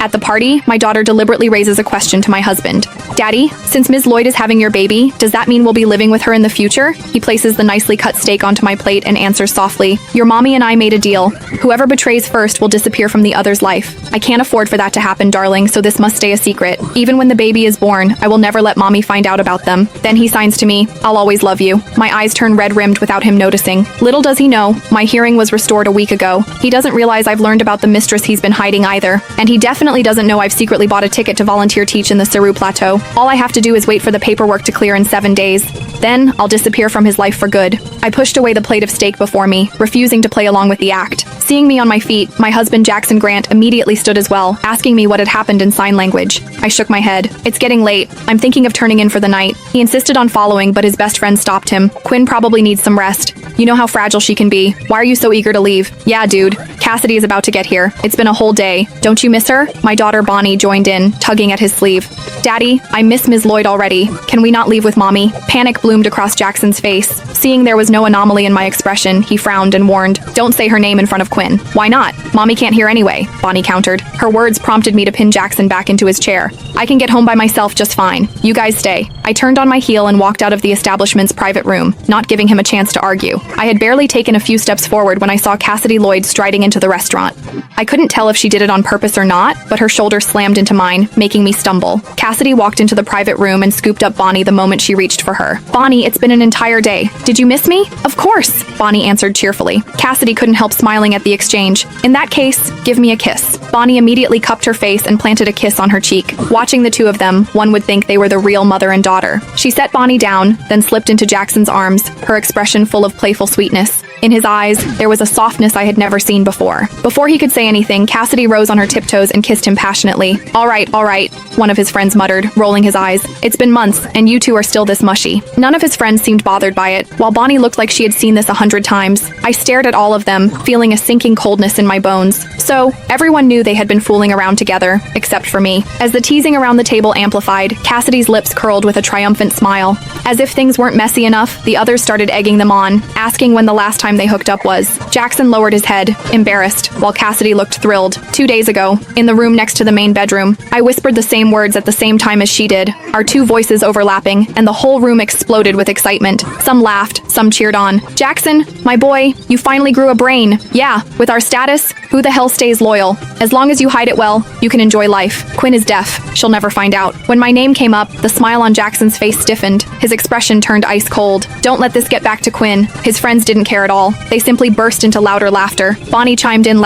At the party, my daughter deliberately raises a question to my husband. Daddy, since Ms. Lloyd is having your baby, does that mean we'll be living with her in the future? He places the nicely cut steak onto my plate and answers softly. Your mommy and I made a deal. Whoever betrays first will disappear from the other's life. I can't afford for that to happen, darling, so this must stay a secret. Even when the baby is born, I will never let mommy find out about them. Then he signs to me, I'll always love you. My eyes turn red-rimmed without him noticing. Little does he know, my hearing was restored a week ago. He doesn't realize I've learned about the mistress he's been hiding either. And he definitely doesn't know I've secretly bought a ticket to volunteer teach in the Saru Plateau. All I have to do is wait for the paperwork to clear in 7 days. Then, I'll disappear from his life for good. I pushed away the plate of steak before me, refusing to play along with the act. Seeing me on my feet, my husband Jackson Grant immediately stood as well, asking me what had happened in sign language. I shook my head. It's getting late. I'm thinking of turning in for the night. He insisted on following, but his best friend stopped him. Quinn probably needs some rest. You know how fragile she can be. Why are you so eager to leave? Yeah, dude. Cassidy is about to get here. It's been a whole day. Don't you miss her? My daughter Bonnie joined in, tugging at his sleeve. Daddy, I miss Ms. Lloyd already. Can we not leave with mommy? Panic bloomed across Jackson's face. Seeing there was no anomaly in my expression, he frowned and warned, Don't say her name in front of Quinn. Why not? Mommy can't hear anyway, Bonnie countered. Her words prompted me to pin Jackson back into his chair. I can get home by myself just fine. You guys stay. I turned on my heel and walked out of the establishment's private room, not giving him a chance to argue. I had barely taken a few steps forward when I saw Cassidy Lloyd striding into the restaurant. I couldn't tell if she did it on purpose or not, but her shoulder slammed into mine, making me stumble. Cassidy walked into the private room and scooped up Bonnie the moment she reached for her. Bonnie, it's been an entire day. Did you miss me? Of course, Bonnie answered cheerfully. Cassidy couldn't help smiling at the exchange. In that case, give me a kiss. Bonnie immediately cupped her face and planted a kiss on her cheek. Watching the two of them, one would think they were the real mother and daughter. She set Bonnie down, then slipped into Jackson's arms, her expression full of playful sweetness. In his eyes, there was a softness I had never seen before. Before he could say anything, Cassidy rose on her tiptoes and kissed him passionately. All right, one of his friends muttered, rolling his eyes. It's been months, and you two are still this mushy. None of his friends seemed bothered by it, while Bonnie looked like she had seen this 100 times. I stared at all of them, feeling a sinking coldness in my bones. So, everyone knew they had been fooling around together, except for me. As the teasing around the table amplified, Cassidy's lips curled with a triumphant smile. As if things weren't messy enough, the others started egging them on, asking when the last time they hooked up was. Jackson lowered his head, embarrassed, while Cassidy looked thrilled. 2 days ago, in the room next to the main bedroom, I whispered the same words at the same time as she did, our two voices overlapping, and the whole room exploded with excitement. Some laughed, some cheered on. Jackson, my boy, you finally grew a brain. Yeah, with our status, who the hell stays loyal? As long as you hide it well, you can enjoy life. Quinn is deaf. She'll never find out. When my name came up, the smile on Jackson's face stiffened. His expression turned ice cold. Don't let this get back to Quinn. His friends didn't care at all. They simply burst into louder laughter. Bonnie chimed in loud.